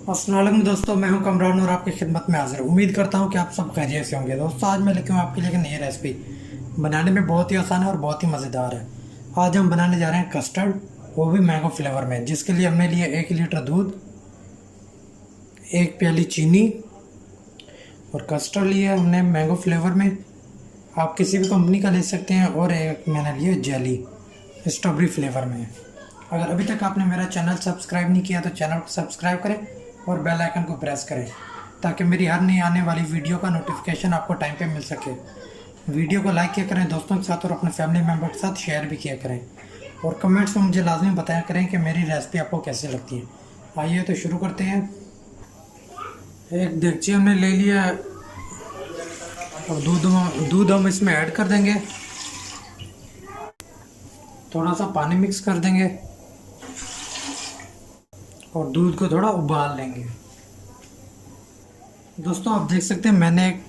अस्सलाम वालेकुम दोस्तों, मैं हूं कमरान और आपकी खिदमत में हाजिर हूं। उम्मीद करता हूं कि आप सब खैरियत से होंगे। दोस्तों, आज मैं लेकर हूं आपके लिए एक नई रेसिपी। बनाने में बहुत ही आसान है और बहुत ही मज़ेदार है। आज हम बनाने जा रहे हैं कस्टर्ड, वो भी मैंगो फ्लेवर में। जिसके लिए हमने लिए 1 लीटर दूध, 1 प्याली चीनी और कस्टर्ड लिया हमने मैंगो फ्लेवर में। आप किसी भी कंपनी का ले सकते हैं। और एक मैंने लिया जेली स्ट्रॉबेरी फ्लेवर में। अगर अभी तक आपने मेरा चैनल सब्सक्राइब नहीं किया तो चैनल को सब्सक्राइब करें और बेल आइकन को प्रेस करें ताकि मेरी हर नई आने वाली वीडियो का नोटिफिकेशन आपको टाइम पे मिल सके। वीडियो को लाइक किया करें दोस्तों के साथ और अपने फैमिली मेम्बर के साथ शेयर भी किया करें। और कमेंट्स में मुझे लाजमी बताया करें कि मेरी रेसिपी आपको कैसी लगती है। आइए तो शुरू करते हैं। एक देगची हमने ले लिया है। अब दूध हम इसमें ऐड कर देंगे। थोड़ा सा पानी मिक्स कर देंगे और दूध को थोड़ा उबाल लेंगे। दोस्तों, आप देख सकते हैं मैंने एक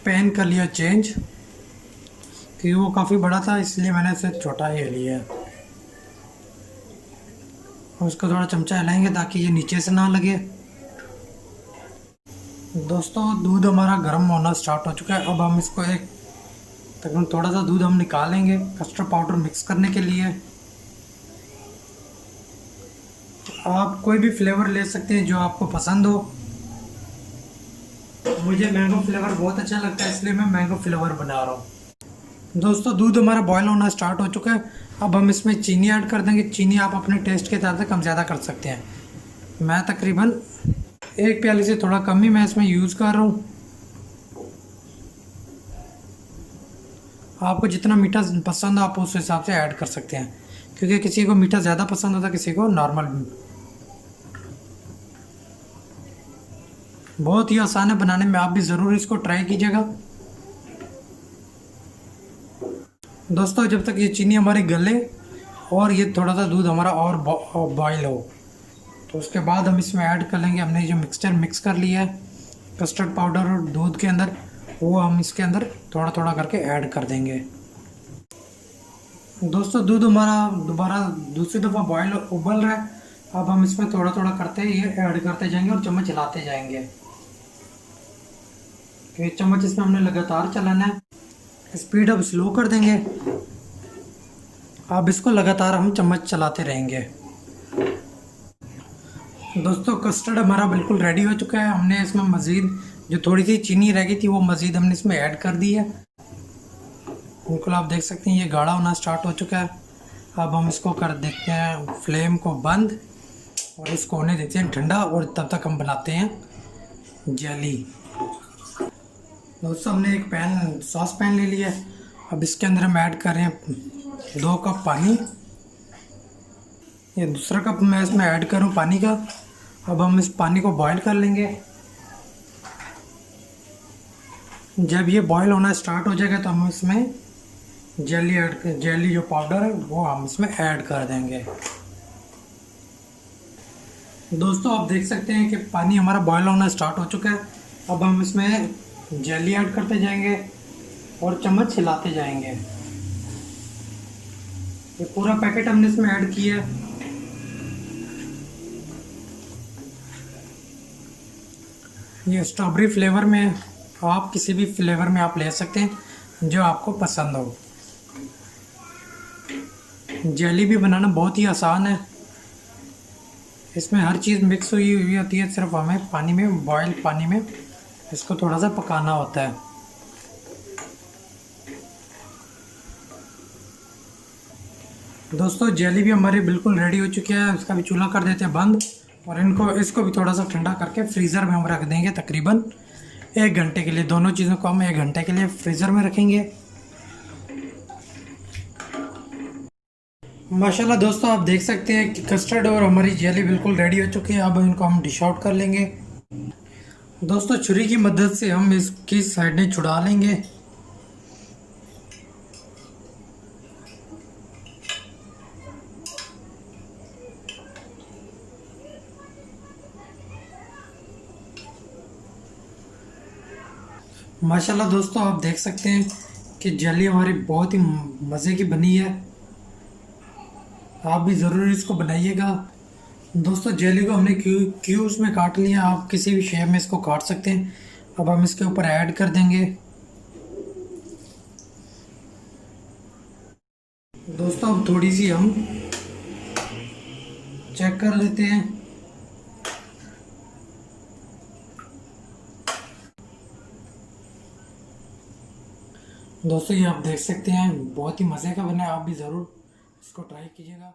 पैन कर लिया चेंज, क्योंकि वो काफ़ी बड़ा था इसलिए मैंने इसे छोटा ही लिया। और उसको थोड़ा चमचा हिलाएंगे ताकि ये नीचे से ना लगे। दोस्तों, दूध हमारा गर्म होना स्टार्ट हो चुका है। अब हम इसको एक तकरीबन थोड़ा सा दूध हम निकालेंगे कस्टर्ड पाउडर मिक्स करने के लिए। आप कोई भी फ्लेवर ले सकते हैं जो आपको पसंद हो। मुझे मैंगो फ्लेवर बहुत अच्छा लगता है इसलिए मैं मैंगो फ्लेवर बना रहा हूँ। दोस्तों, दूध हमारा बॉयल होना स्टार्ट हो चुका है। अब हम इसमें चीनी ऐड कर देंगे। चीनी आप अपने टेस्ट के हिसाब से कम ज़्यादा कर सकते हैं। मैं तकरीबन 1 प्याली से थोड़ा कम ही मैं इसमें यूज़ कर रहा हूँ। आपको जितना मीठा पसंद हो आप उस हिसाब से ऐड कर सकते हैं, क्योंकि किसी को मीठा ज़्यादा पसंद होता है, किसी को नॉर्मल। बहुत ही आसान है बनाने में, आप भी ज़रूर इसको ट्राई कीजिएगा। दोस्तों, जब तक ये चीनी हमारी गले और ये थोड़ा सा दूध हमारा और बॉयल हो तो उसके बाद हम इसमें ऐड कर लेंगे हमने जो मिक्सचर मिक्स कर लिया है कस्टर्ड पाउडर और दूध के अंदर, वो हम इसके अंदर थोड़ा थोड़ा करके ऐड कर देंगे। दोस्तों, दूध हमारा दोबारा दूसरी दफ़ा बॉयल उबल रहा है। अब हम इसमें थोड़ा थोड़ा करते ये ऐड करते जाएंगे और चम्मच हिलाते जाएंगे। ये चम्मच इसमें हमने लगातार चलाना है। स्पीड अब स्लो कर देंगे। अब इसको लगातार हम चम्मच चलाते रहेंगे। दोस्तों, कस्टर्ड हमारा बिल्कुल रेडी हो चुका है। हमने इसमें मज़ीद जो थोड़ी सी चीनी रह गई थी वो मज़ीद हमने इसमें ऐड कर दी है। बिल्कुल आप देख सकते हैं ये गाढ़ा होना स्टार्ट हो चुका है। अब हम इसको कर देते हैं फ्लेम को बंद और इसको होने देते हैं ठंडा। और तब तक हम बनाते हैं जेली। दोस्तों, हमने एक सॉस पैन ले लिया है। अब इसके अंदर हम ऐड कर रहे हैं 2 कप पानी। ये दूसरा कप मैं इसमें ऐड करूँ पानी का। अब हम इस पानी को बॉईल कर लेंगे। जब ये बॉईल होना स्टार्ट हो जाएगा तो हम इसमें जेली जो पाउडर है वो हम इसमें ऐड कर देंगे। दोस्तों, आप देख सकते हैं कि पानी हमारा बॉईल होना स्टार्ट हो चुका है। अब हम इसमें जेली ऐड करते जाएंगे और चम्मच हिलाते जाएंगे। ये पूरा पैकेट हमने इसमें ऐड किया है। ये स्ट्रॉबेरी फ्लेवर में, आप किसी भी फ्लेवर में आप ले सकते हैं जो आपको पसंद हो। जेली भी बनाना बहुत ही आसान है। इसमें हर चीज़ मिक्स हुई हुई होती है, सिर्फ हमें पानी में बॉयल पानी में इसको थोड़ा सा पकाना होता है। दोस्तों, जेली भी हमारी बिल्कुल रेडी हो चुकी है। इसका भी चूल्हा कर देते हैं बंद और इसको भी थोड़ा सा ठंडा करके फ्रीज़र में हम रख देंगे तकरीबन 1 घंटे के लिए। दोनों चीज़ों को हम 1 घंटे के लिए फ्रीज़र में रखेंगे। माशाल्लाह दोस्तों, आप देख सकते हैं कि कस्टर्ड और हमारी जेली बिल्कुल रेडी हो चुकी है। अब इनको हम डिश आउट कर लेंगे। दोस्तों, छुरी की मदद से हम इसकी साइडें छुड़ा लेंगे। माशाल्लाह दोस्तों, आप देख सकते हैं कि जेली हमारी बहुत ही मज़े की बनी है। आप भी ज़रूर इसको बनाइएगा दोस्तों जेली को हमने क्यूब्स में काट लिया, आप किसी भी शेप में इसको काट सकते हैं। अब हम इसके ऊपर ऐड कर देंगे। दोस्तों अब थोड़ी सी हम चेक कर लेते हैं। दोस्तों ये आप देख सकते हैं बहुत ही मज़े का बना है, आप भी ज़रूर इसको ट्राई कीजिएगा।